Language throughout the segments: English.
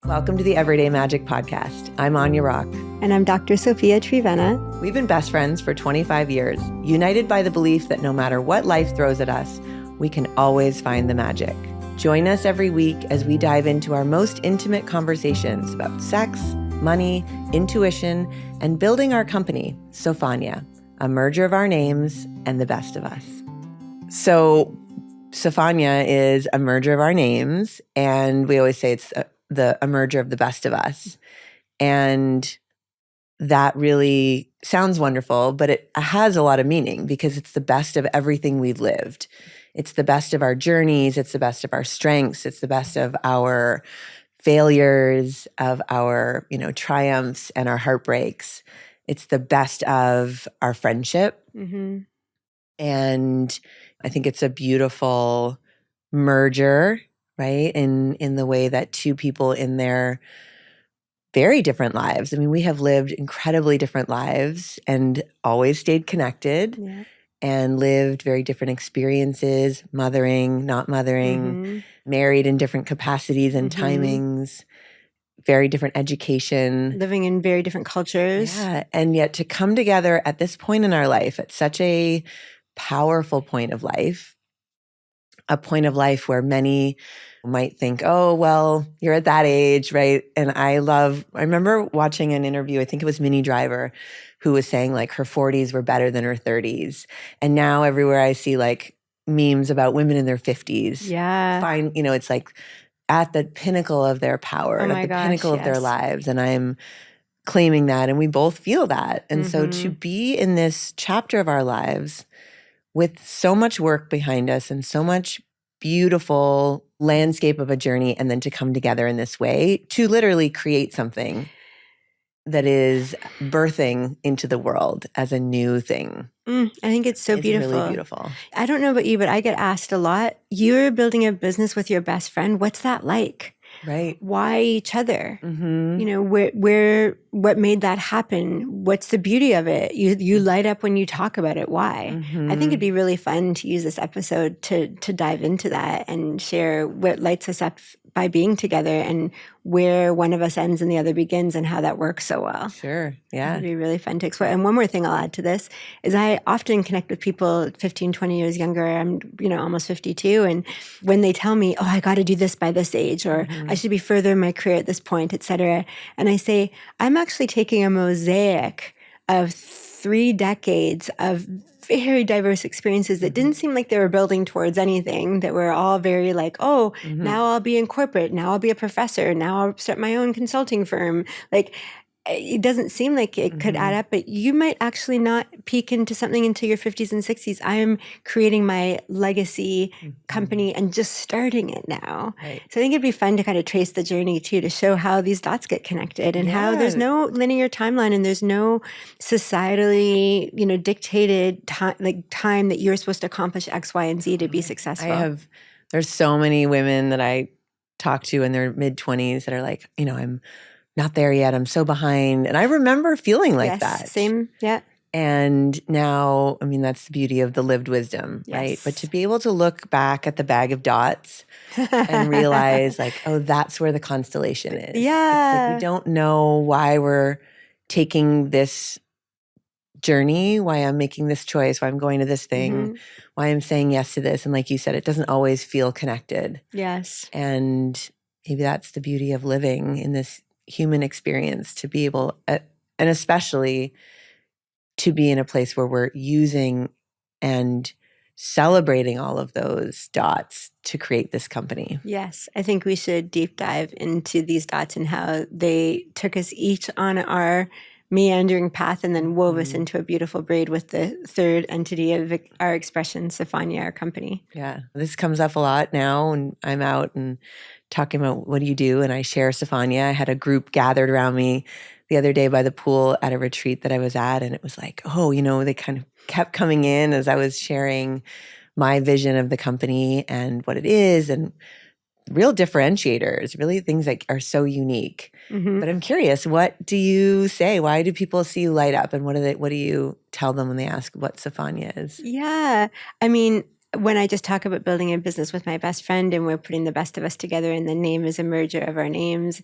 Welcome to the Everyday Magic Podcast. I'm Anya Rock. And I'm Dr. Sophia Trivena. We've been best friends for 25 years, united by the belief that no matter what life throws at us, we can always find the magic. Join us every week as we dive into our most intimate conversations about sex, money, intuition, and building our company, Sofanya, a merger of our names and the best of us. So Sofanya is a merger of our names, and we always say it's a merger of the best of us. And that really sounds wonderful, but it has a lot of meaning because it's the best of everything we've lived. It's the best of our journeys. It's the best of our strengths. It's the best of our failures, of our, triumphs and our heartbreaks. It's the best of our friendship. Mm-hmm. And I think it's a beautiful merger, right? In the way that two people in their very different lives. I mean, we have lived incredibly different lives and always stayed connected and lived very different experiences, mothering, not mothering, married in different capacities and timings, very different education. Living in very different cultures. Yeah, and yet to come together at this point in our life, at such a powerful point of life, a point of life where many might think, oh, well, you're at that age, right? And I remember watching an interview, I think it was Minnie Driver, who was saying like her 40s were better than her 30s. And now everywhere I see like memes about women in their 50s. Yeah. It's like at the pinnacle of their power, at the pinnacle of their lives. And I'm claiming that, and we both feel that. And so to be in this chapter of our lives with so much work behind us and so much beautiful landscape of a journey, and then to come together in this way to literally create something that is birthing into the world as a new thing. I think it's so beautiful. Really beautiful. I don't know about you, but I get asked a lot, you're building a business with your best friend. What's that like? Right. Why each other? Mm-hmm. What made that happen? What's the beauty of it? You light up when you talk about it. Why? Mm-hmm. I think it'd be really fun to use this episode to dive into that and share what lights us up by being together and where one of us ends and the other begins and how that works so well. Sure. Yeah. It'd be really fun to explore. And one more thing I'll add to this is I often connect with people 15, 20 years younger. I'm, almost 52. And when they tell me, oh, I got to do this by this age, or I should be further in my career at this point, et cetera. And I say, I'm actually taking a mosaic of 3 decades of very diverse experiences that didn't seem like they were building towards anything, that were all very like, now I'll be in corporate, now I'll be a professor, now I'll start my own consulting firm. Like, it doesn't seem like it could add up, but you might actually not peek into something until your 50s and 60s. I am creating my legacy company and just starting it now. Right. So I think it'd be fun to kind of trace the journey too, to show how these dots get connected and how there's no linear timeline and there's no societally, dictated time that you're supposed to accomplish X, Y, and Z to be successful. There's so many women that I talk to in their mid-20s that are like, I'm not there yet. I'm so behind. And I remember feeling like that. Same. Yeah. And now, that's the beauty of the lived wisdom, right? But to be able to look back at the bag of dots and realize like, oh, that's where the constellation is. Yeah. It's like we don't know why we're taking this journey, why I'm making this choice, why I'm going to this thing, why I'm saying yes to this. And like you said, it doesn't always feel connected. Yes. And maybe that's the beauty of living in this human experience, to be able, and especially to be in a place where we're using and celebrating all of those dots to create this company. Yes, I think we should deep dive into these dots and how they took us each on our meandering path and then wove us into a beautiful braid with the third entity of our expression, Sofanya, our company. Yeah, this comes up a lot now, and I'm out and talking about what do you do, and I share Sofanya. I had a group gathered around me the other day by the pool at a retreat that I was at, and it was like, they kind of kept coming in as I was sharing my vision of the company and what it is, and real differentiators, really things that are so unique. But I'm curious, what do you say? Why do people see you light up, and what do you tell them when they ask what Sofanya is? Yeah, when I just talk about building a business with my best friend and we're putting the best of us together and the name is a merger of our names,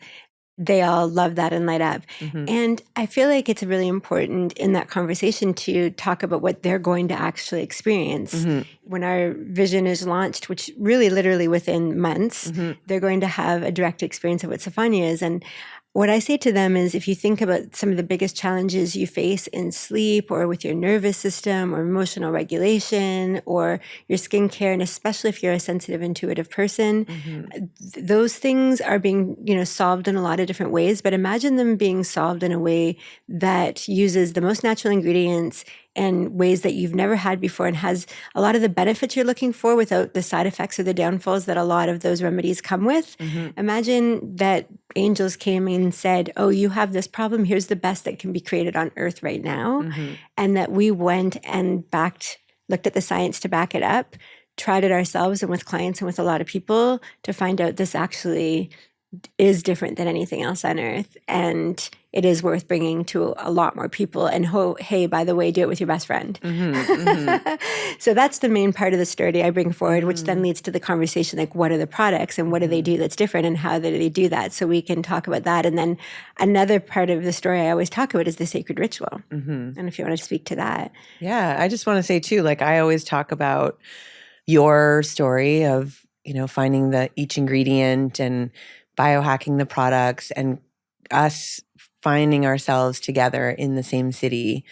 they all love that and light up. And I feel like it's really important in that conversation to talk about what they're going to actually experience. When our vision is launched, which really literally within months, they're going to have a direct experience of what Sofanya is. And what I say to them is, if you think about some of the biggest challenges you face in sleep or with your nervous system or emotional regulation or your skincare, and especially if you're a sensitive, intuitive person, those things are being, solved in a lot of different ways. But imagine them being solved in a way that uses the most natural ingredients and ways that you've never had before and has a lot of the benefits you're looking for without the side effects or the downfalls that a lot of those remedies come with. Imagine that angels came and said, oh, you have this problem. Here's the best that can be created on earth right now. And that we went and looked at the science to back it up, tried it ourselves and with clients and with a lot of people to find out this actually is different than anything else on earth. And it is worth bringing to a lot more people. And hey, by the way, do it with your best friend. So that's the main part of the story I bring forward, which then leads to the conversation, like what are the products and what do they do that's different and how do they do that? So we can talk about that. And then another part of the story I always talk about is the sacred ritual. And if you want to speak to that. Yeah, I just want to say too, like I always talk about your story of, finding each ingredient and biohacking the products and us finding ourselves together in the same city,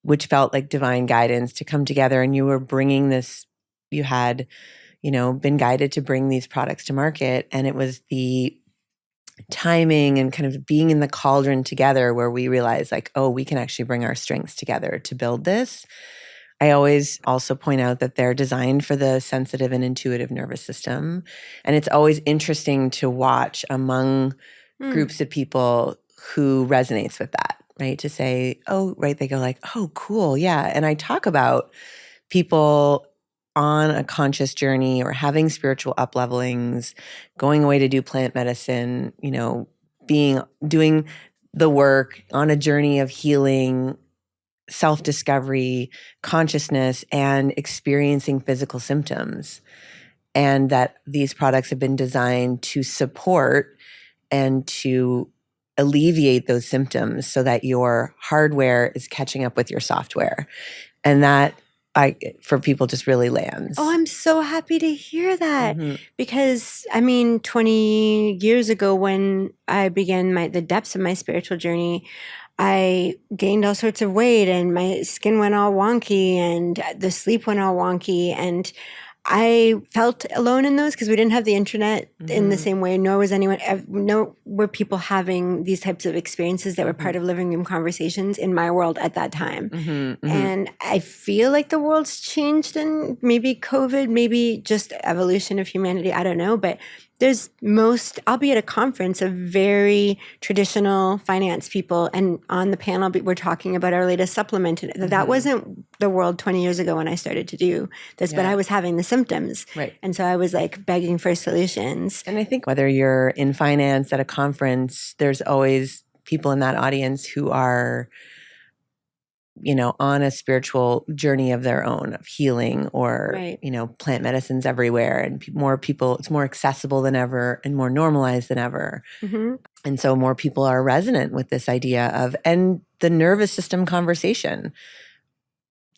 which felt like divine guidance to come together. And you were bringing this, you had, been guided to bring these products to market. And it was the timing and kind of being in the cauldron together where we realized like, oh, we can actually bring our strengths together to build this. I always also point out that they're designed for the sensitive and intuitive nervous system. And it's always interesting to watch among groups of people who resonates with that, right? To say, oh, right, they go like, oh, cool, yeah. And I talk about people on a conscious journey or having spiritual up-levelings, going away to do plant medicine, doing the work on a journey of healing, self-discovery, consciousness, and experiencing physical symptoms. And that these products have been designed to support and to alleviate those symptoms so that your hardware is catching up with your software. And that for people just really lands. Oh, I'm so happy to hear that. Because 20 years ago when I began the depths of my spiritual journey, I gained all sorts of weight and my skin went all wonky and the sleep went all wonky. And I felt alone in those because we didn't have the internet in the same way, nor was anyone, nor were people having these types of experiences that were part of living room conversations in my world at that time. And I feel like the world's changed and maybe COVID, maybe just evolution of humanity, I don't know, but there's I'll be at a conference of very traditional finance people, and on the panel we're talking about our latest supplement. And that wasn't the world 20 years ago when I started to do this, but I was having the symptoms. Right. And so I was like begging for solutions. And I think whether you're in finance at a conference, there's always people in that audience who are, on a spiritual journey of their own, of healing or, plant medicines everywhere. And more people, it's more accessible than ever and more normalized than ever. And so more people are resonant with this idea of, and the nervous system conversation.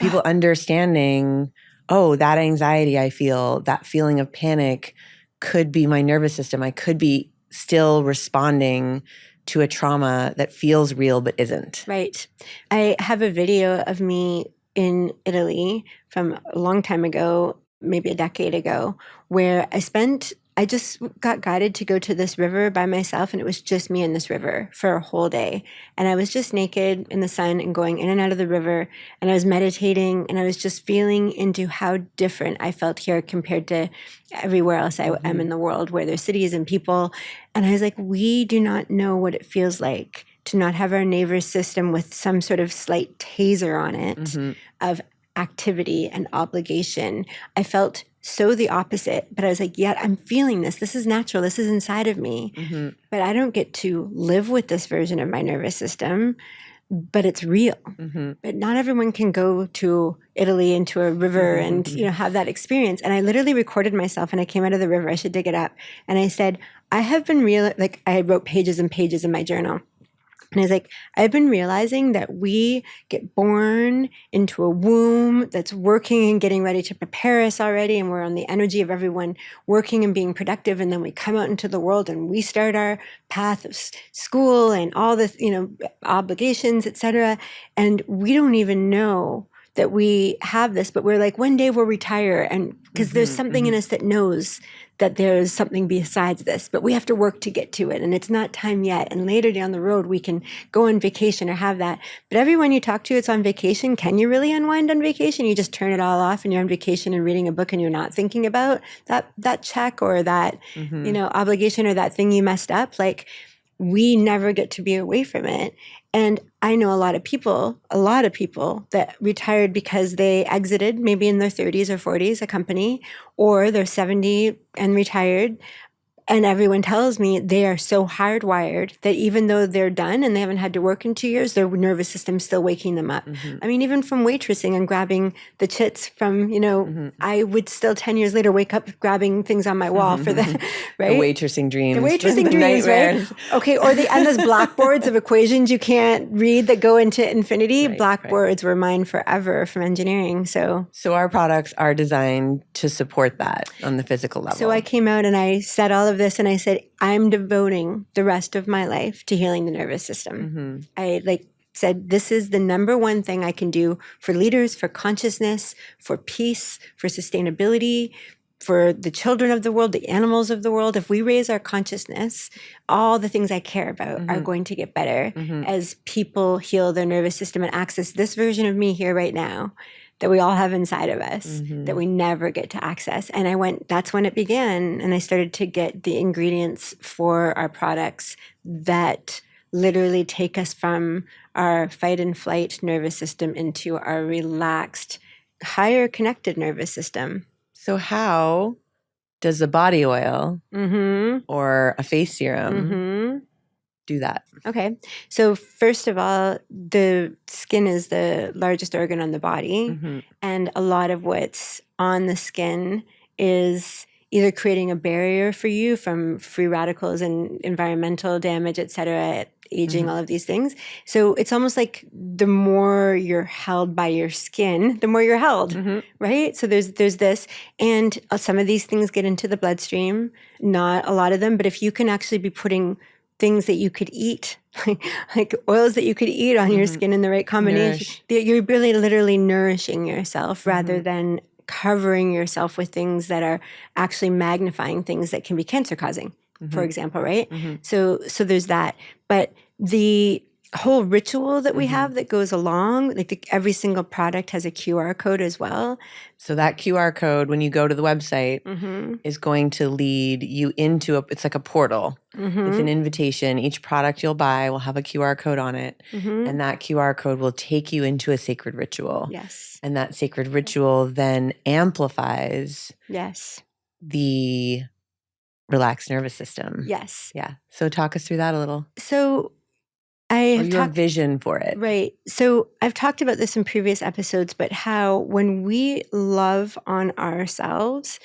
People understanding, oh, that anxiety I feel, that feeling of panic could be my nervous system. I could be still responding to a trauma that feels real but isn't. Right. I have a video of me in Italy from a long time ago, maybe a decade ago, where I just got guided to go to this river by myself, and it was just me in this river for a whole day. And I was just naked in the sun and going in and out of the river, and I was meditating, and I was just feeling into how different I felt here compared to everywhere else I am in the world, where there's cities and people. And I was like, we do not know what it feels like to not have our nervous system with some sort of slight taser on it of activity and obligation. I felt so the opposite, but I was like, yeah, I'm feeling this. This is natural. This is inside of me. But I don't get to live with this version of my nervous system. but it's real. Mm-hmm. But not everyone can go to Italy into a river and, have that experience. And I literally recorded myself and I came out of the river. I should dig it up. And I said, I have been I wrote pages and pages in my journal. And I was like, I've been realizing that we get born into a womb that's working and getting ready to prepare us already. And we're on the energy of everyone working and being productive. And then we come out into the world and we start our path of school and all this, obligations, etc. And we don't even know that we have this, but we're like, one day we'll retire. And because there's something in us that knows that there's something besides this, but we have to work to get to it. And it's not time yet. And later down the road, we can go on vacation or have that. But everyone you talk to, it's on vacation. Can you really unwind on vacation? You just turn it all off and you're on vacation and reading a book and you're not thinking about that check or that, obligation or that thing you messed up. Like, we never get to be away from it. And I know a lot of people that retired because they exited maybe in their 30s or 40s a company, or they're 70 and retired. And everyone tells me they are so hardwired that even though they're done and they haven't had to work in 2 years, their nervous system's still waking them up. I mean, even from waitressing and grabbing the chits from, I would still 10 years later wake up grabbing things on my wall for that, right? The waitressing dreams. The waitressing dreams, right? Okay, and those blackboards of equations you can't read that go into infinity. Blackboards were mine forever from engineering. So our products are designed to support that on the physical level. So I came out and I said all of this and I said, I'm devoting the rest of my life to healing the nervous system. I said, this is the number one thing I can do for leaders, for consciousness, for peace, for sustainability, for the children of the world, the animals of the world. If we raise our consciousness, all the things I care about are going to get better as people heal their nervous system and access this version of me here right now that we all have inside of us that we never get to access. And that's when it began. And I started to get the ingredients for our products that literally take us from our fight and flight nervous system into our relaxed, higher connected nervous system. So how does a body oil or a face serum do that? Okay. So first of all, the skin is the largest organ on the body. And a lot of what's on the skin is either creating a barrier for you from free radicals and environmental damage, et cetera, aging, all of these things. So it's almost like the more you're held by your skin, the more you're held, right? So there's this, and some of these things get into the bloodstream, not a lot of them, but if you can actually be putting things that you could eat, like oils that you could eat on your skin in the right combination, you're really literally nourishing yourself rather than covering yourself with things that are actually magnifying things that can be cancer causing, for example, right? So there's that. But the whole ritual that we have that goes along, every single product has a QR code as well. So that QR code, when you go to the website, is going to lead you into it's like a portal. It's an invitation. Each product you'll buy will have a QR code on it. And that QR code will take you into a sacred ritual. Yes. And that sacred ritual then amplifies the relaxed nervous system. Yes. Yeah. So talk us through that a little. So your vision for it. Right. So I've talked about this in previous episodes, but how when we love on ourselves,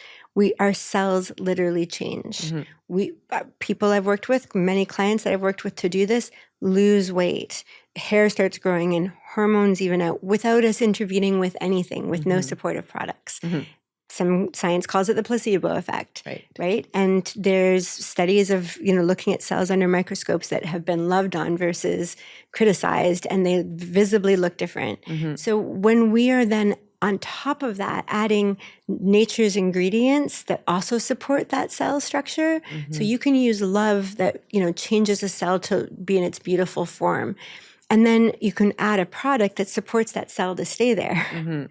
our cells literally change. People I've worked with, many clients that I've worked with to do this, lose weight. Hair starts growing and hormones even out without us intervening with anything, with no supportive products. Some science calls it the placebo effect, right? And there's studies of, looking at cells under microscopes that have been loved on versus criticized, and they visibly look different. So when we are then on top of that, adding nature's ingredients that also support that cell structure, so you can use love that, changes a cell to be in its beautiful form. And then you can add a product that supports that cell to stay there.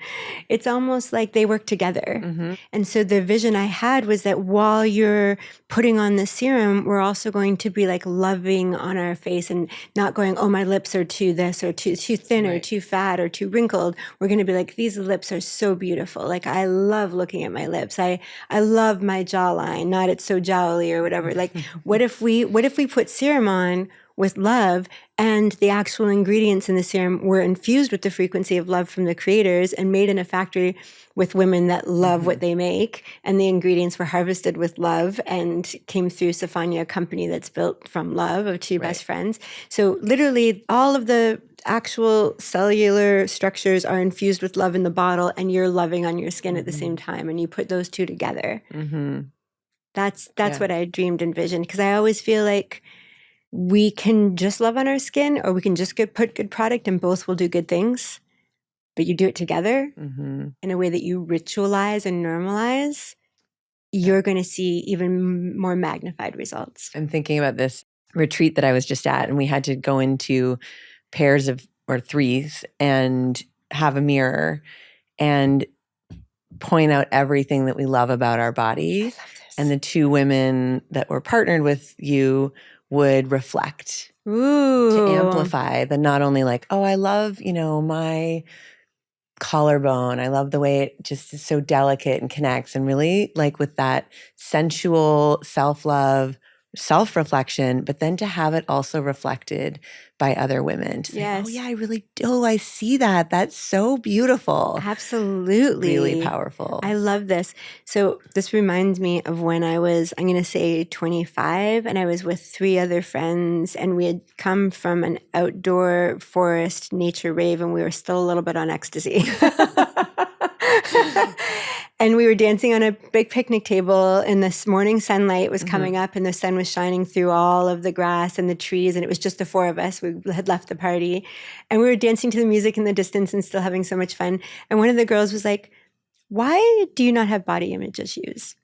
It's almost like they work together. And so the vision I had was that while you're putting on the serum, we're also going to be like loving on our face and not going, oh, my lips are too this or too thin or too fat or too wrinkled. We're going to be like, these lips are so beautiful. Like, I love looking at my lips. I love my jawline, not it's so jowly or whatever. Like, what if we put serum on with love, and the actual ingredients in the serum were infused with the frequency of love from the creators and made in a factory with women that love what they make. And the ingredients were harvested with love and came through Sofanya, a company that's built from love of two best friends. So literally all of the actual cellular structures are infused with love in the bottle, and you're loving on your skin at the same time. And you put those two together. That's what I dreamed and envisioned, because I always feel like we can just love on our skin, or we can just put good product, and both will do good things. But you do it together in a way that you ritualize and normalize, you're going to see even more magnified results. I'm thinking about this retreat that I was just at, and we had to go into pairs of or threes and have a mirror and point out everything that we love about our body. I love this. And the two women that were partnered with you would reflect to amplify the not only like, oh, I love, my collarbone. I love the way it just is so delicate and connects, and really like with that sensual self-love, self-reflection, but then to have it also reflected by other women. To say, oh yeah, I really do. I see that. That's so beautiful. Absolutely. Really powerful. I love this. So this reminds me of when I was, I'm going to say 25, and I was with 3 other friends, and we had come from an outdoor forest nature rave, and we were still a little bit on ecstasy. And we were dancing on a big picnic table, and this morning sunlight was coming up, and the sun was shining through all of the grass and the trees, and it was just the 4 of us. We had left the party, and we were dancing to the music in the distance and still having so much fun. And one of the girls was like, "Why do you not have body image issues?"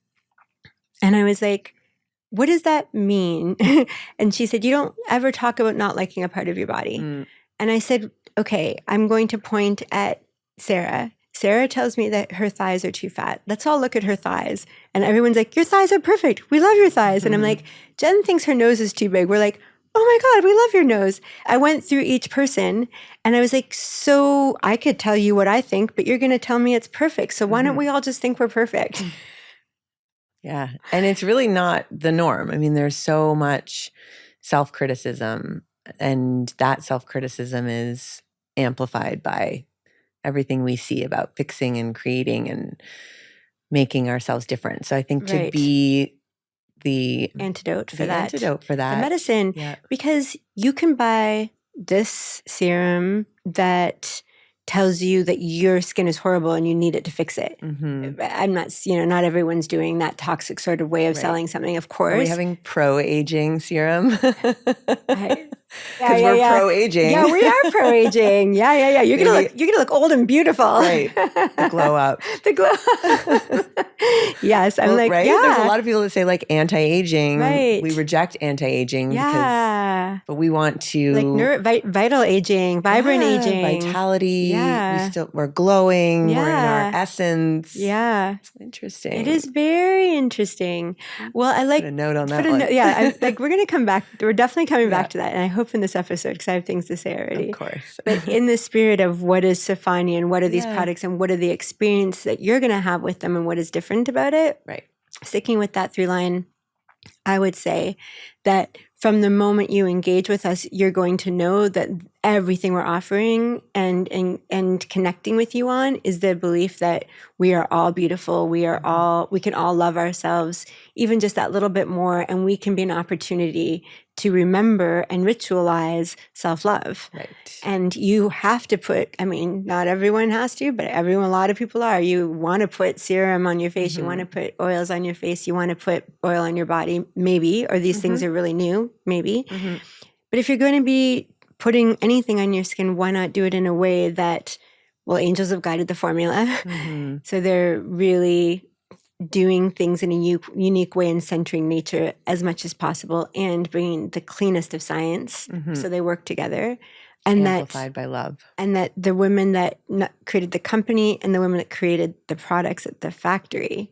And I was like, "What does that mean?" And she said, "You don't ever talk about not liking a part of your body." And I said, "Okay, I'm going to point at Sarah. Sarah tells me that her thighs are too fat. Let's all look at her thighs." And everyone's like, "Your thighs are perfect. We love your thighs." And I'm like, "Jen thinks her nose is too big." We're like, "Oh my God, we love your nose." I went through each person, and I was like, "So I could tell you what I think, but you're going to tell me it's perfect. So why don't we all just think we're perfect?" Yeah. And it's really not the norm. I mean, there's so much self-criticism, and that self-criticism is amplified by everything we see about fixing and creating and making ourselves different. So I think to be the antidote for that, the medicine, because you can buy this serum that tells you that your skin is horrible and you need it to fix it. I'm not, not everyone's doing that toxic sort of way of selling something, of course. Are we having pro-aging serum? Because we're pro-aging. Yeah, we are pro-aging. Yeah. You're gonna look old and beautiful. Right. The glow up. The glow up. Yes. I'm like, right? Yeah. There's a lot of people that say like anti-aging. Right. We reject anti-aging but we want to like vital aging, vibrant aging. Vitality. Yeah. We're glowing. Yeah. We're in our essence. Yeah. It's interesting. It is very interesting. Well, I like put a note on that one. We're going to come back. We're definitely coming back to that. And I hope in this episode, because I have things to say already. Of course. But in the spirit of what is Sofanya and what are these products and what are the experience that you're going to have with them and what is different about it. Right. Sticking with that through line, I would say that from the moment you engage with us, you're going to know that everything we're offering and connecting with you on is the belief that we are all beautiful. We can all love ourselves, even just that little bit more. And we can be an opportunity to remember and ritualize self-love. Right. And you have to not everyone has to, but a lot of people are. You want to put serum on your face. You want to put oils on your face. You want to put oil on your body, maybe, or these things are really new, maybe. But if you're going to be putting anything on your skin, why not do it in a way that, angels have guided the formula. So they're really doing things in a unique way and centering nature as much as possible and bringing the cleanest of science. So they work together. And amplified by love. And that the women that created the company and the women that created the products at the factory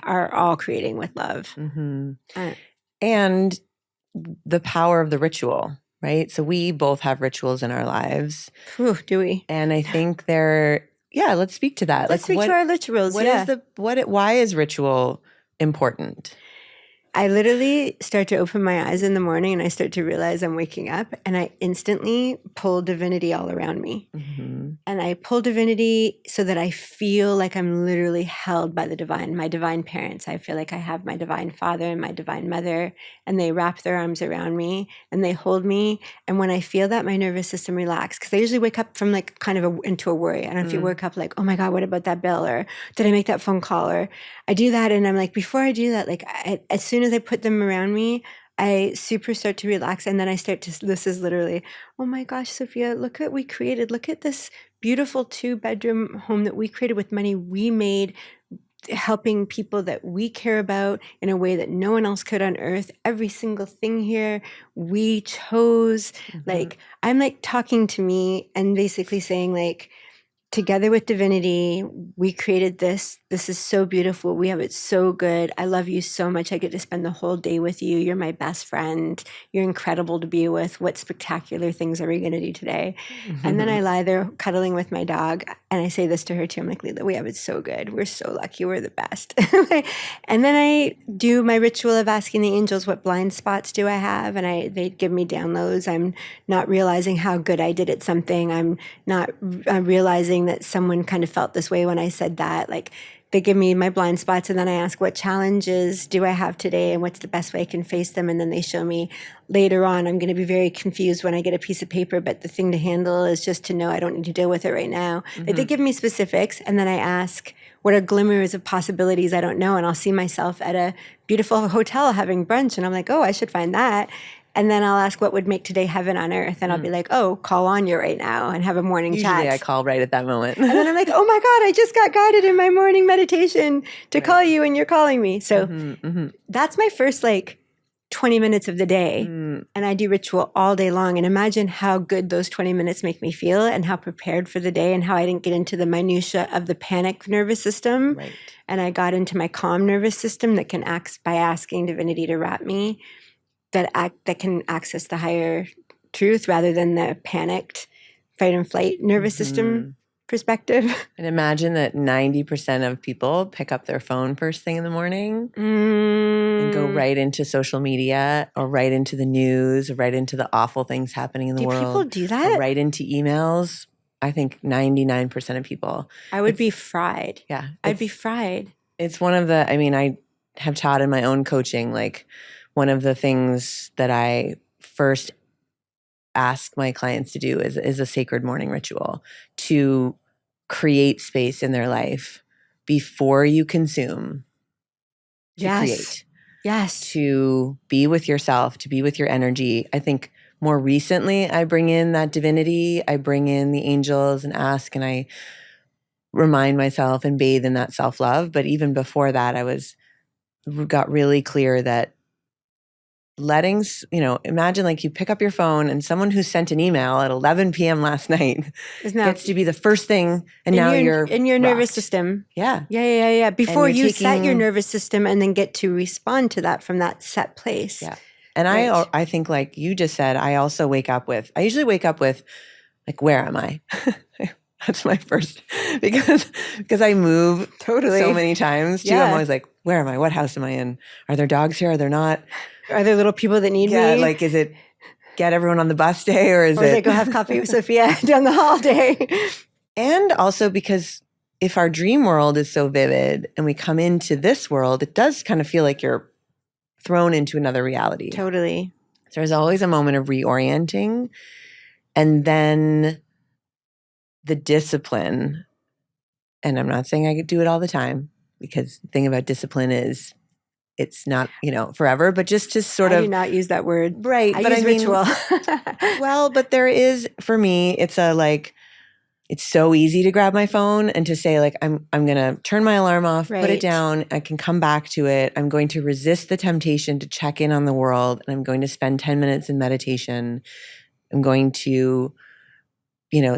are all creating with love. And the power of the ritual, right? So we both have rituals in our lives. Ooh, do we? And I think let's speak to that. Let's speak to our rituals. Why is ritual important? I literally start to open my eyes in the morning and I start to realize I'm waking up, and I instantly pull divinity all around me. Mm-hmm. And I pull divinity so that I feel like I'm literally held by the divine, my divine parents. I feel like I have my divine father and my divine mother, and they wrap their arms around me and they hold me. And when I feel that, my nervous system relaxes, because I usually wake up from like kind of into a worry. I don't know if you wake up like, oh my God, what about that bill? Or did I make that phone call? Or I do that. And I'm like, before I do that, like as soon as I put them around me, I super start to relax. And then I start to, this is literally, oh my gosh, Sophia, look what we created. Look at this beautiful 2-bedroom home that we created with money we made, helping people that we care about in a way that no one else could on earth. Every single thing here we chose. Like, I'm like talking to me and basically saying like, together with divinity, we created this. This is so beautiful. We have it so good. I love you so much. I get to spend the whole day with you. You're my best friend. You're incredible to be with. What spectacular things are we going to do today? And then I lie there cuddling with my dog, and I say this to her too. I'm like, Lila, we have it so good. We're so lucky. We're the best. And then I do my ritual of asking the angels, what blind spots do I have? And they give me downloads. I'm not realizing how good I did at something. I'm realizing that someone kind of felt this way when I said that. Like, they give me my blind spots, and then I ask, what challenges do I have today, and what's the best way I can face them? And then they show me later on. I'm going to be very confused when I get a piece of paper, but the thing to handle is just to know I don't need to deal with it right now. Like, they give me specifics, and then I ask, what are glimmers of possibilities I don't know? And I'll see myself at a beautiful hotel having brunch, and I'm like, oh, I should find that. And then I'll ask, what would make today heaven on earth? And I'll be like, oh, call Anya right now and have a morning chat. Usually I call right at that moment. And then I'm like, oh my God, I just got guided in my morning meditation to call you, and you're calling me. So that's my first like 20 minutes of the day. And I do ritual all day long. And imagine how good those 20 minutes make me feel, and how prepared for the day, and how I didn't get into the minutia of the panic nervous system. Right. And I got into my calm nervous system that can act by asking divinity to wrap me, that can access the higher truth rather than the panicked fight and flight nervous system perspective. And imagine that 90% of people pick up their phone first thing in the morning and go right into social media, or right into the news, or right into the awful things happening in the world. Do people do that? Or right into emails. I think 99% of people. I would be fried. Yeah. I'd be fried. It's one of the, I mean, I have taught in my own coaching, like, one of the things that I first ask my clients to do is a sacred morning ritual, to create space in their life before you consume, to create. Yes. To be with yourself, to be with your energy. I think more recently I bring in that divinity, I bring in the angels and ask, and I remind myself and bathe in that self-love. But even before that, got really clear that letting, imagine like you pick up your phone and someone who sent an email at 11 p.m. last night gets to be the first thing, and now you're in your rocked. nervous system. Yeah. Yeah. Before you set your nervous system and then get to respond to that from that set place. Yeah. And I think, like you just said, I usually wake up with like, where am I? That's my first, because I move so many times too. I'm always like, where am I? What house am I in? Are there dogs here? Are there not? Are there little people that need me? Yeah, like, is it get everyone on the bus day, or is it go have coffee with Sophia down the hall day? And also because if our dream world is so vivid and we come into this world, it does kind of feel like you're thrown into another reality. Totally. So there's always a moment of reorienting, and then the discipline. And I'm not saying I could do it all the time, because the thing about discipline is it's not, forever, but just to sort of. I do not use that word. Right. I use ritual. Well, but there is, for me, it's so easy to grab my phone and to say, like, I'm going to turn my alarm off, put it down. I can come back to it. I'm going to resist the temptation to check in on the world, and I'm going to spend 10 minutes in meditation. I'm going to,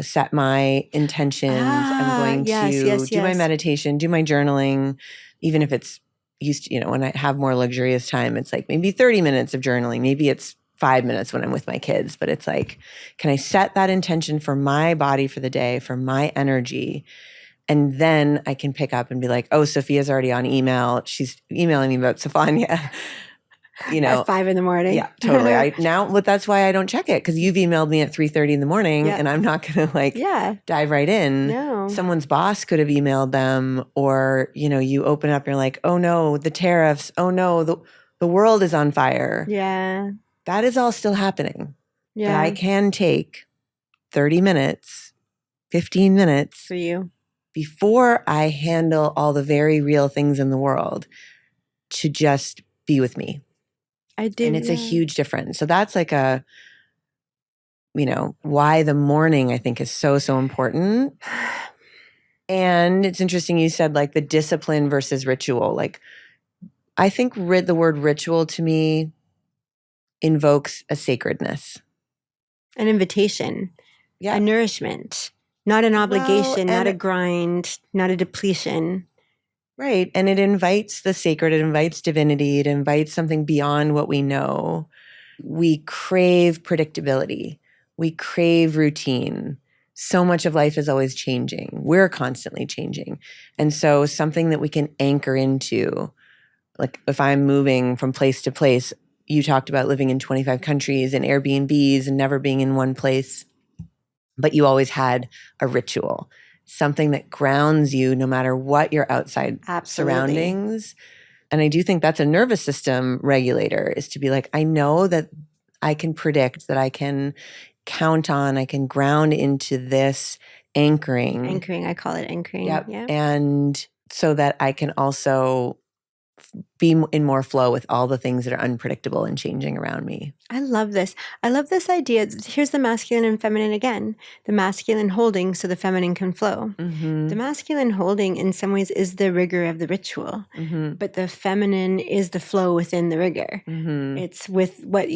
set my intentions. I'm going to do my meditation, do my journaling, even if it's when I have more luxurious time, it's like maybe 30 minutes of journaling. Maybe it's 5 minutes when I'm with my kids, but it's like, can I set that intention for my body for the day, for my energy? And then I can pick up and be like, oh, Sophia's already on email. She's emailing me about Sofanya. you know, At 5 in the morning. Yeah, totally. But that's why I don't check it, because you've emailed me at 3:30 in the morning Yeah. and I'm not going to dive right in. No. Someone's boss could have emailed them, or, you open up, you're like, oh no, the tariffs. Oh no, the world is on fire. Yeah. That is all still happening. Yeah. But I can take 30 minutes, 15 minutes for you before I handle all the very real things in the world to just be with me. I do. And it's a huge difference. So that's like why the morning I think is so, so important. And it's interesting you said like the discipline versus ritual. Like I think the word ritual to me invokes a sacredness. An invitation. Yeah. A nourishment. Not an obligation, not a grind, not a depletion. Right. And it invites the sacred, it invites divinity, it invites something beyond what we know. We crave predictability. We crave routine. So much of life is always changing. We're constantly changing. And so something that we can anchor into, like if I'm moving from place to place, you talked about living in 25 countries and Airbnbs and never being in one place, but you always had a ritual, something that grounds you no matter what your outside surroundings. And I do think that's a nervous system regulator, is to be like, I know that I can predict, that I can count on, I can ground into this anchoring. Anchoring, I call it anchoring. Yep. Yeah. And so that I can also be in more flow with all the things that are unpredictable and changing around me. I love this. I love this idea. Here's the masculine and feminine again. The masculine holding so the feminine can flow. Mm-hmm. The masculine holding in some ways is the rigor of the ritual, but the feminine is the flow within the rigor. Mm-hmm. It's with what,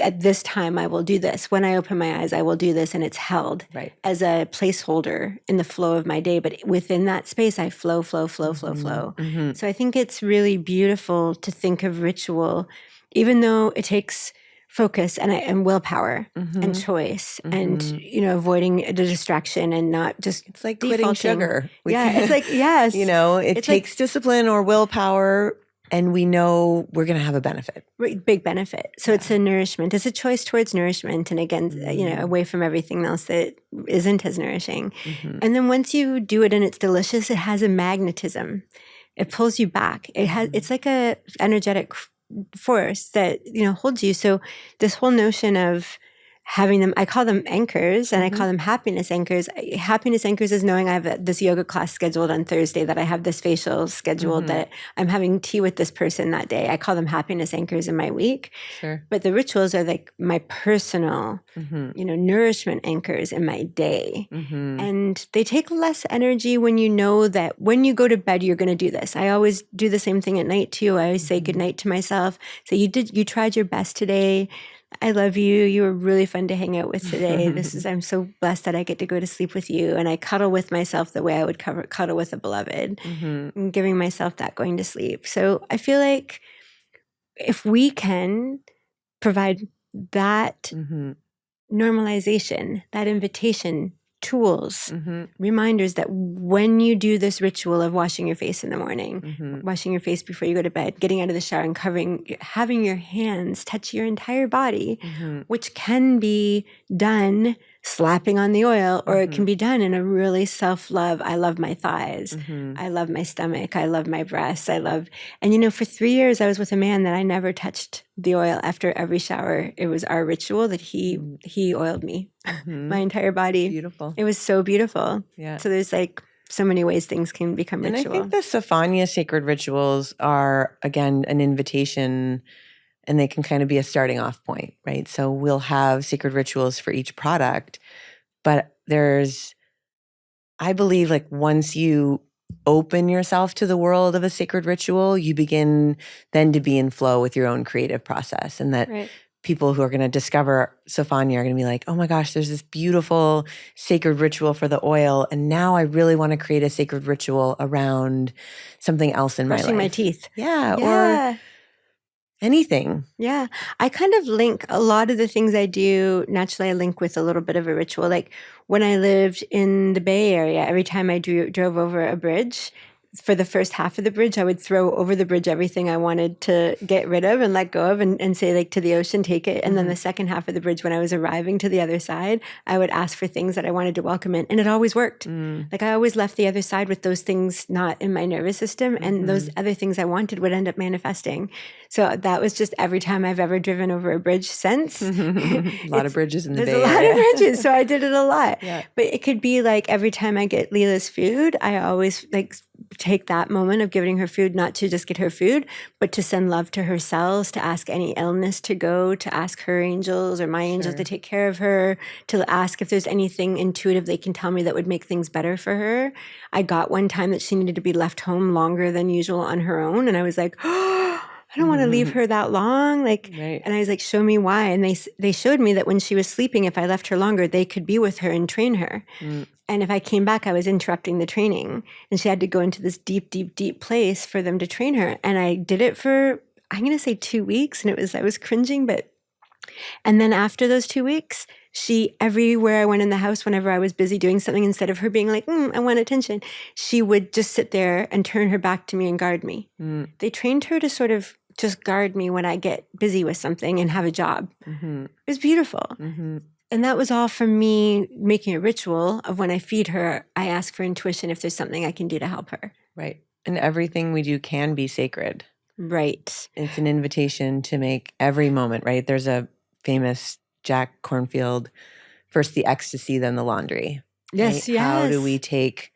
at this time I will do this. When I open my eyes, I will do this, and it's held as a placeholder in the flow of my day. But within that space, I flow. Mm-hmm. So I think it's really beautiful to think of ritual, even though it takes focus and willpower and choice and avoiding the distraction and not just it's like quitting sugar. It's like yes, it takes discipline or willpower, and we know we're going to have a benefit, big benefit. So it's a nourishment. It's a choice towards nourishment, and again, away from everything else that isn't as nourishing. Mm-hmm. And then once you do it and it's delicious, it has a magnetism. It pulls you back. It's like a energetic force that holds you. So this whole notion of having them, I call them anchors, and I call them happiness anchors. Happiness anchors is knowing I have this yoga class scheduled on Thursday, that I have this facial scheduled, that I'm having tea with this person that day. I call them happiness anchors in my week. Sure. But the rituals are like my personal, nourishment anchors in my day. Mm-hmm. And they take less energy when you know that when you go to bed, you're going to do this. I always do the same thing at night too. I always say goodnight to myself. So you tried your best today. I love you. You were really fun to hang out with today. I'm so blessed that I get to go to sleep with you. And I cuddle with myself the way I would cuddle with a beloved, and giving myself that going to sleep. So I feel like if we can provide that normalization, that invitation, tools, reminders that when you do this ritual of washing your face in the morning, washing your face before you go to bed, getting out of the shower and having your hands touch your entire body, which can be done slapping on the oil, or it can be done in a really self-love. I love my thighs. I love my stomach. I love my breasts. And for 3 years, I was with a man that I never touched the oil. After every shower, it was our ritual that he oiled me, my entire body. Beautiful. It was so beautiful. Yeah. So there's like so many ways things can become ritual. And I think the Sofanya sacred rituals are, again, an invitation, and they can kind of be a starting off point, right? So we'll have sacred rituals for each product, but I believe like once you open yourself to the world of a sacred ritual, you begin then to be in flow with your own creative process. And that people who are going to discover Sofanya are going to be like, oh my gosh, there's this beautiful sacred ritual for the oil. And now I really want to create a sacred ritual around something else in my life. Brushing my teeth. Yeah. Or anything. Yeah. I kind of link a lot of the things I do, naturally I link with a little bit of a ritual. Like when I lived in the Bay Area, every time I drove over a bridge, for the first half of the bridge, I would throw over the bridge everything I wanted to get rid of and let go of and say like to the ocean, take it. And then the second half of the bridge, when I was arriving to the other side, I would ask for things that I wanted to welcome in. And it always worked. Like I always left the other side with those things not in my nervous system. And those other things I wanted would end up manifesting. So that was just every time I've ever driven over a bridge since. A lot of bridges in the Bay There's a lot Area. of bridges. So I did it a lot. Yeah. But it could be like every time I get Leela's food, I always like take that moment of giving her food, not to just get her food, but to send love to her cells, to ask any illness to go, to ask her angels or my angels to take care of her, to ask if there's anything intuitive they can tell me that would make things better for her. I got one time that she needed to be left home longer than usual on her own. And I was like, oh, I don't want to leave her that long. Like, and I was like, show me why. And they showed me that when she was sleeping, if I left her longer, they could be with her and train her. And if I came back, I was interrupting the training. And she had to go into this deep, deep, deep place for them to train her. And I did it for, I'm going to say 2 weeks. And I was cringing, and then after those 2 weeks, she, everywhere I went in the house, whenever I was busy doing something, instead of her being like, I want attention, she would just sit there and turn her back to me and guard me. They trained her to sort of just guard me when I get busy with something and have a job. It was beautiful. And that was all from me making a ritual of when I feed her, I ask for intuition if there's something I can do to help her. Right. And everything we do can be sacred. Right. It's an invitation to make every moment, right? There's a famous Jack Cornfield, first the ecstasy, then the laundry. Yes, right? yes. How do we take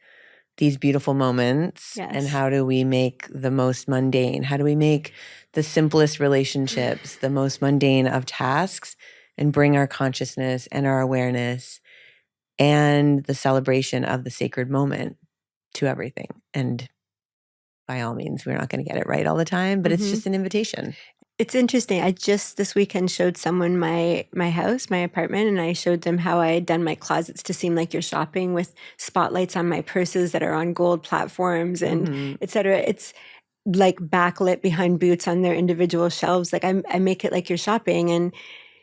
these beautiful moments and how do we make the most mundane? How do we make the simplest relationships, the most mundane of tasks, and bring our consciousness and our awareness and the celebration of the sacred moment to everything? And by all means, we're not going to get it right all the time, but it's just an invitation. It's interesting. I just this weekend showed someone my house, my apartment, and I showed them how I had done my closets to seem like you're shopping with spotlights on my purses that are on gold platforms and et cetera. It's like backlit behind boots on their individual shelves. Like I make it like you're shopping. And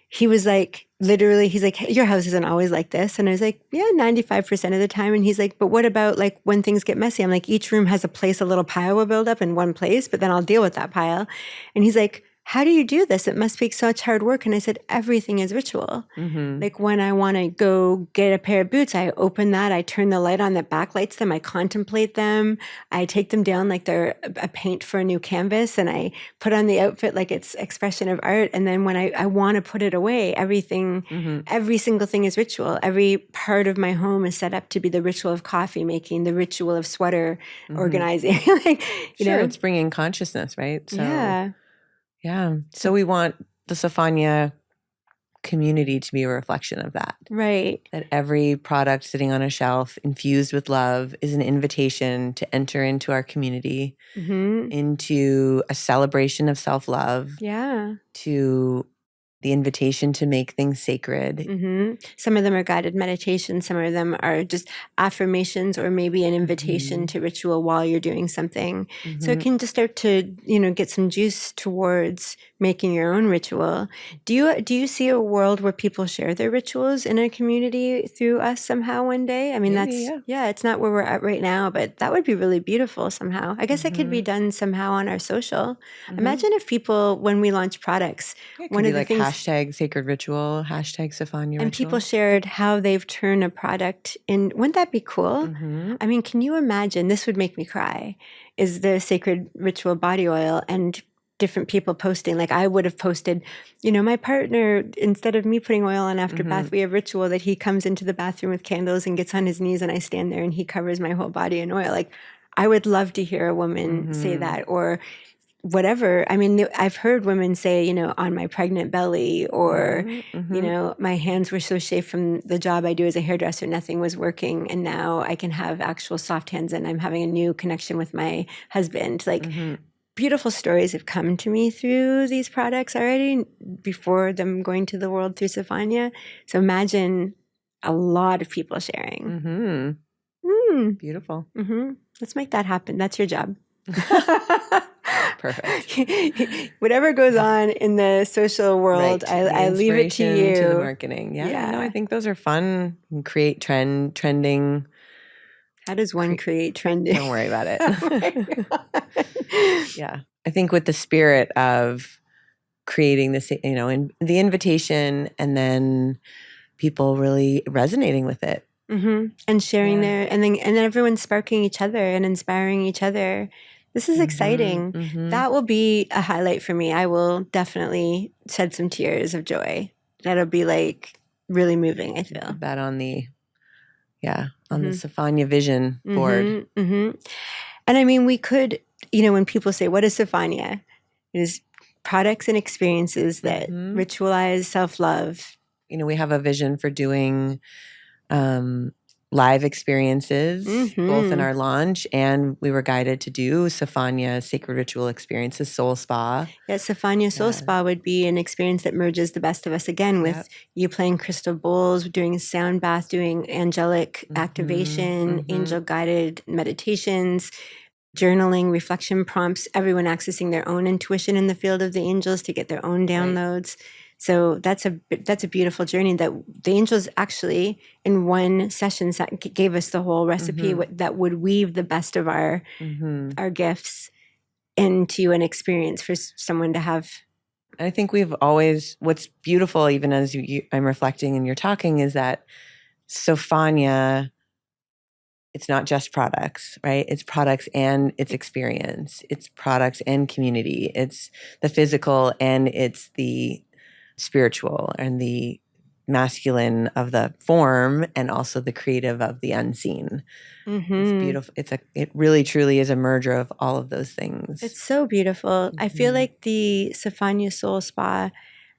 he was like, literally, he's like, hey, your house isn't always like this. And I was like, yeah, 95% of the time. And he's like, but what about like when things get messy? I'm like, each room has a place, a little pile will build up in one place, but then I'll deal with that pile. And he's like, how do you do this? It must be such hard work. And I said, everything is ritual. Like when I want to go get a pair of boots, I open that, I turn the light on that backlights them, I contemplate them, I take them down like they're a paint for a new canvas, and I put on the outfit like it's expression of art. And then when I want to put it away, everything, every single thing is ritual. Every part of my home is set up to be the ritual of coffee making, the ritual of sweater organizing. Like, you know, it's bringing consciousness, right? So, yeah. So we want the Sofanya community to be a reflection of that. Right. That every product sitting on a shelf infused with love is an invitation to enter into our community, into a celebration of self-love. Yeah. To the invitation to make things sacred. Some of them are guided meditations. Some of them are just affirmations or maybe an invitation to ritual while you're doing something. So it can just start to, get some juice towards making your own ritual. Do you see a world where people share their rituals in a community through us somehow one day? I mean, Maybe, it's not where we're at right now, but that would be really beautiful somehow. I guess it could be done somehow on our social. Imagine if people, when we launch products, one of the things, hashtag sacred ritual, hashtag Sofanya and ritual. People shared how they've turned a product in. Wouldn't that be cool? I mean, can you imagine? This would make me cry. Is the sacred ritual body oil and different people posting, like I would have posted, my partner, instead of me putting oil on after bath, we have ritual that he comes into the bathroom with candles and gets on his knees and I stand there and he covers my whole body in oil. Like I would love to hear a woman say that, or whatever. I mean, I've heard women say, on my pregnant belly, or, my hands were so chafed from the job I do as a hairdresser, nothing was working. And now I can have actual soft hands and I'm having a new connection with my husband. Like beautiful stories have come to me through these products already before them going to the world through Sofanya. So imagine a lot of people sharing. Beautiful. Let's make that happen. That's your job. Perfect. Whatever goes on in the social world, I leave it to you. To the marketing. Yeah. No, I think those are fun. Create trending How does one create trending? Don't worry about it. Yeah. I think with the spirit of creating this, in the invitation and then people really resonating with it. And sharing and then everyone sparking each other and inspiring each other. This is exciting. That will be a highlight for me. I will definitely shed some tears of joy. That'll be like really moving, I feel. Put that on the Sofanya vision board. And I mean, we could, when people say, what is Sofanya? It is products and experiences that ritualize self-love. We have a vision for doing live experiences, both in our launch, and we were guided to do Sofanya Sacred Ritual Experiences, Soul Spa. Yes, Sofanya Soul Spa would be an experience that merges the best of us again with you playing crystal bowls, doing a sound bath, doing angelic activation, angel-guided meditations, journaling, reflection prompts, everyone accessing their own intuition in the field of the angels to get their own downloads. So that's a beautiful journey that the angels actually in one session gave us the whole recipe that would weave the best of our gifts into an experience for someone to have. I think what's beautiful, even as I'm reflecting and you're talking, is that Sofanya, it's not just products, right? It's products and it's experience. It's products and community. It's the physical and it's the spiritual and the masculine of the form and also the creative of the unseen. It's beautiful. It really truly is a merger of all of those things. It's so beautiful. I feel like the Sofanya Soul Spa,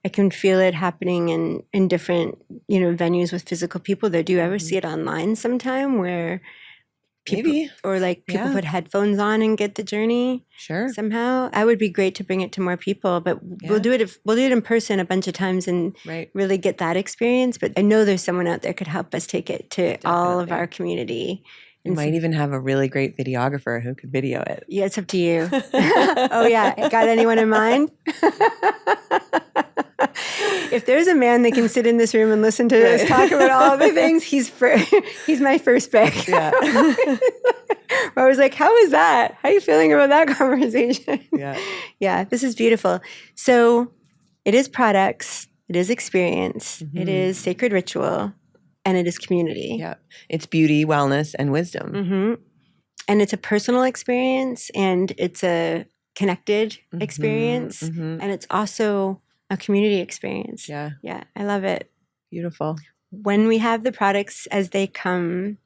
I can feel it happening in different, venues with physical people. Do you ever see it online sometime where people put headphones on and get the journey? Sure. Somehow, I would be great to bring it to more people, but we'll do it in person a bunch of times and really get that experience. But I know there's someone out there could help us take it to all of our community. You might even have a really great videographer who could video it. Yeah, it's up to you. Oh yeah, got anyone in mind? If there's a man that can sit in this room and listen to us talk about all the things, he's my first pick. Yeah. I was like, how is that? How are you feeling about that conversation? Yeah. Yeah, this is beautiful. So it is products, it is experience, it is sacred ritual, and it is community. Yeah. It's beauty, wellness, and wisdom. And it's a personal experience and it's a connected experience. And it's also a community experience. Yeah. Yeah. I love it. Beautiful. When we have the products as they come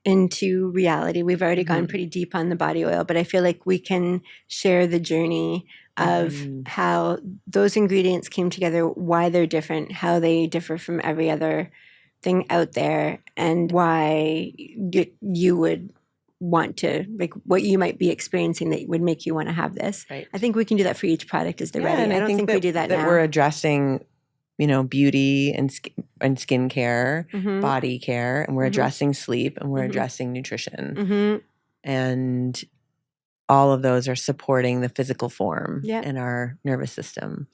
into reality, we've already gone pretty deep on the body oil, but I feel like we can share the journey of how those ingredients came together, why they're different, how they differ from every other thing out there, and why you would want to, like what you might be experiencing that would make you want to have this. Right. I think we can do that for each product as they're ready. And I don't think we do that now. We're addressing, beauty and skincare, body care, and we're addressing sleep and we're addressing nutrition. And all of those are supporting the physical form in our nervous system.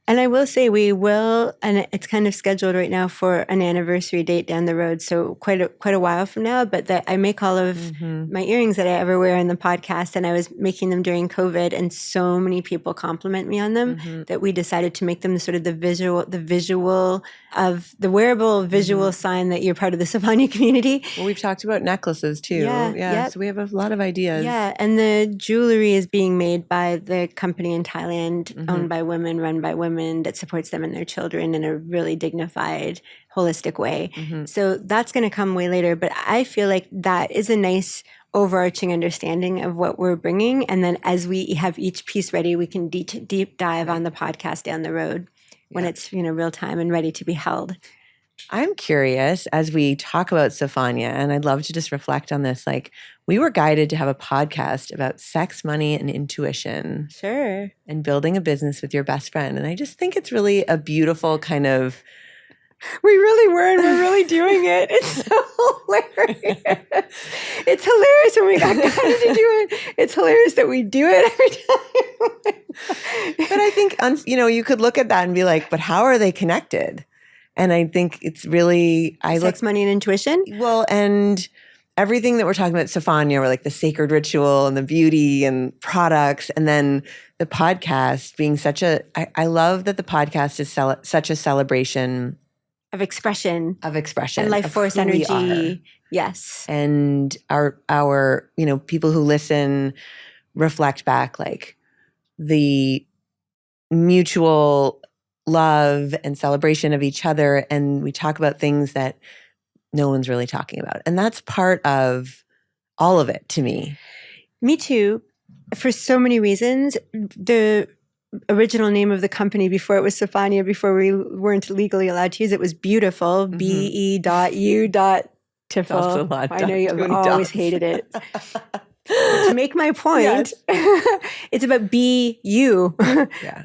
And I will say we will, and it's kind of scheduled right now for an anniversary date down the road, so quite a while from now, but that I make all of my earrings that I ever wear in the podcast, and I was making them during COVID, and so many people compliment me on them that we decided to make them sort of the visual of the wearable visual sign that you're part of the Sofanya community. Well, we've talked about necklaces too. Yeah. So we have a lot of ideas. Yeah. And the jewelry is being made by the company in Thailand, owned by women, run by women, that supports them and their children in a really dignified, holistic way. So that's going to come way later. But I feel like that is a nice overarching understanding of what we're bringing. And then as we have each piece ready, we can deep dive on the podcast down the road when it's real time and ready to be held. I'm curious as we talk about Sofanya, and I'd love to just reflect on this. Like, we were guided to have a podcast about sex, money, and intuition. Sure. And building a business with your best friend. And I just think it's really a beautiful kind of... We really were, and we're really doing it. It's so hilarious. It's hilarious when we got guided to do it. It's hilarious that we do it every time. But I think, you could look at that and be like, but how are they connected? And I think it's really... Sex, money, and intuition? Well, and everything that we're talking about, Sofanya, we're like the sacred ritual and the beauty and products. And then the podcast being I love that the podcast is such a celebration of expression and life force energy. Yes. And our, people who listen reflect back like the mutual love and celebration of each other. And we talk about things that no one's really talking about. And that's part of all of it to me. Me too. For so many reasons. The original name of the company before it was Sofanya, before we weren't legally allowed to use it, was Beautiful, BE.U.Tiffle. I know you've always hated it. To make my point, it's about be you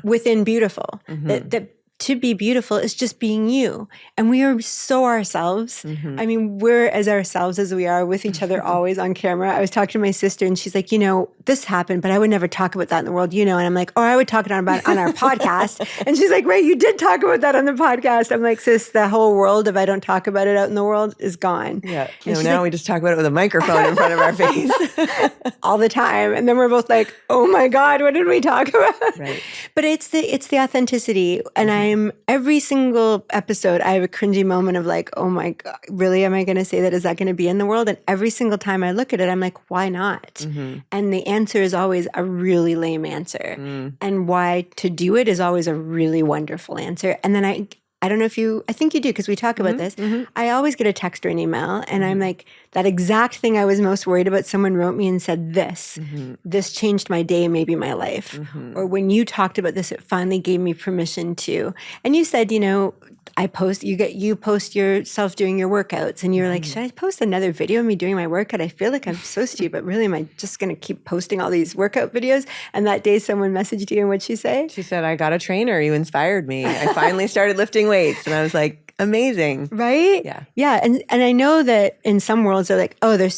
within beautiful. That to be beautiful is just being you. And we are so ourselves. I mean, we're as ourselves as we are with each other always on camera. I was talking to my sister and she's like, this happened, but I would never talk about that in the world, And I'm like, I would talk about it on our podcast. And she's like, right, you did talk about that on the podcast. I'm like, sis, the whole world, if I don't talk about it out in the world, is gone. Yeah. Now we just talk about it with a microphone in front of our face. All the time. And then we're both like, oh my God, what did we talk about? Right. But it's the authenticity. And every single episode, I have a cringy moment of like, oh my God, really? Am I going to say that? Is that going to be in the world? And every single time I look at it, I'm like, why not? And the answer is always a really lame answer. And why to do it is always a really wonderful answer. And then I don't know if I think you do because we talk about this. I always get a text or an email and I'm like, that exact thing I was most worried about, someone wrote me and said this. This changed my day, maybe my life. Or when you talked about this, it finally gave me permission to. And you said, you post yourself doing your workouts and you're like, should I post another video of me doing my workout? I feel like I'm supposed to, but really am I just going to keep posting all these workout videos? And that day someone messaged you and what'd she say? She said, I got a trainer. You inspired me. I finally started lifting weights. And I was like, amazing. Right? Yeah. Yeah. And I know that in some worlds they're like, oh, they're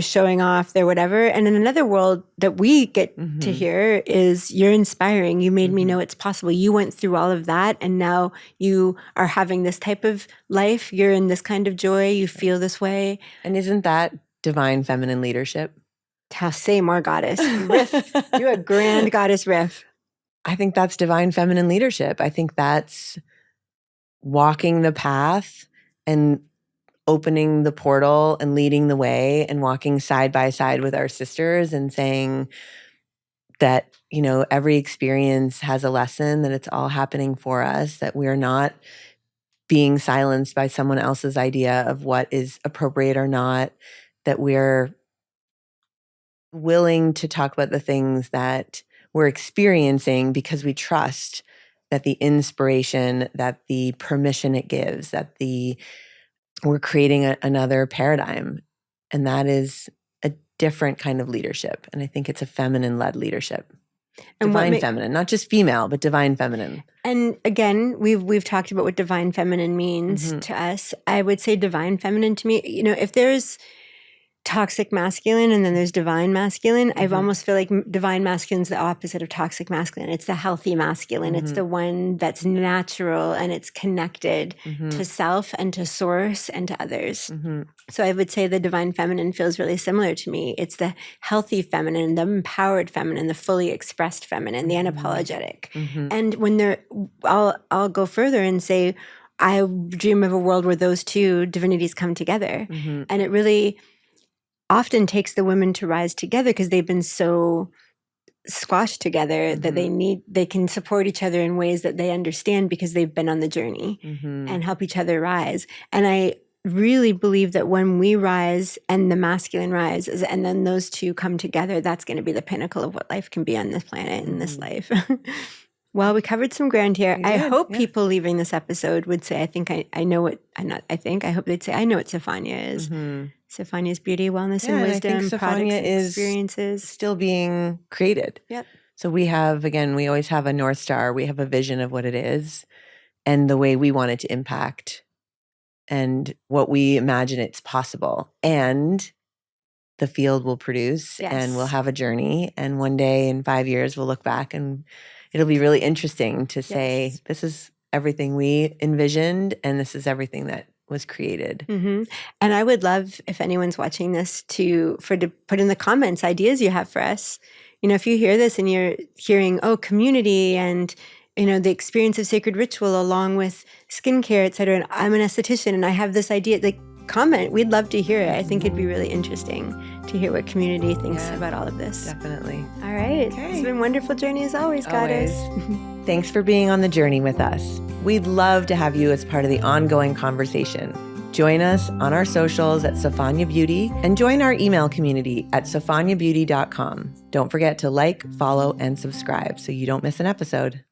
showing off, they're whatever. And in another world that we get to hear is you're inspiring. You made me know it's possible. You went through all of that and now you are having this type of life. You're in this kind of joy. You feel this way. And isn't that divine feminine leadership? Say more, goddess. Riff. Do a grand goddess riff. I think that's divine feminine leadership. I think that's walking the path and opening the portal and leading the way and walking side by side with our sisters and saying that, every experience has a lesson, that it's all happening for us, that we're not being silenced by someone else's idea of what is appropriate or not, that we're willing to talk about the things that we're experiencing because we trust that the inspiration, that the permission it gives, that we're creating another paradigm. And that is a different kind of leadership. And I think it's a feminine-led leadership. And divine feminine, not just female, but divine feminine. And again, we've talked about what divine feminine means to us. I would say divine feminine to me, if there's toxic masculine and then there's divine masculine, I almost feel like divine masculine is the opposite of toxic masculine. It's the healthy masculine. It's the one that's natural and it's connected to self and to source and to others. So I would say the divine feminine feels really similar to me. It's the healthy feminine, the empowered feminine, the fully expressed feminine, the unapologetic. And when I'll go further and say, I dream of a world where those two divinities come together. And it really often takes the women to rise together because they've been so squashed together that they can support each other in ways that they understand because they've been on the journey and help each other rise. And I really believe that when we rise and the masculine rises and then those two come together, that's going to be the pinnacle of what life can be on this planet in this life. Well, we covered some ground here. I hope people leaving this episode would say, I know what they'd say, I know what Sofanya is. Sofanya's beauty, wellness, and wisdom, I think products, Sofanya and experiences. is still being created. Yep. So we always have a North Star. We have a vision of what it is and the way we want it to impact and what we imagine it's possible. And the field will produce and we'll have a journey. And one day in 5 years, we'll look back and it'll be really interesting to say, this is everything we envisioned and this is everything that was created. And I would love, if anyone's watching this, to put in the comments ideas you have for us. If you hear this and you're hearing, community and the experience of sacred ritual along with skincare, et cetera, and I'm an esthetician and I have this idea, comment. We'd love to hear it. I think it'd be really interesting to hear what community thinks about all of this. Definitely. All right. Okay. It's been a wonderful journey as always, Goddess. Thanks for being on the journey with us. We'd love to have you as part of the ongoing conversation. Join us on our socials at Sofanya Beauty and join our email community at sofanyabeauty.com. Don't forget to like, follow, and subscribe so you don't miss an episode.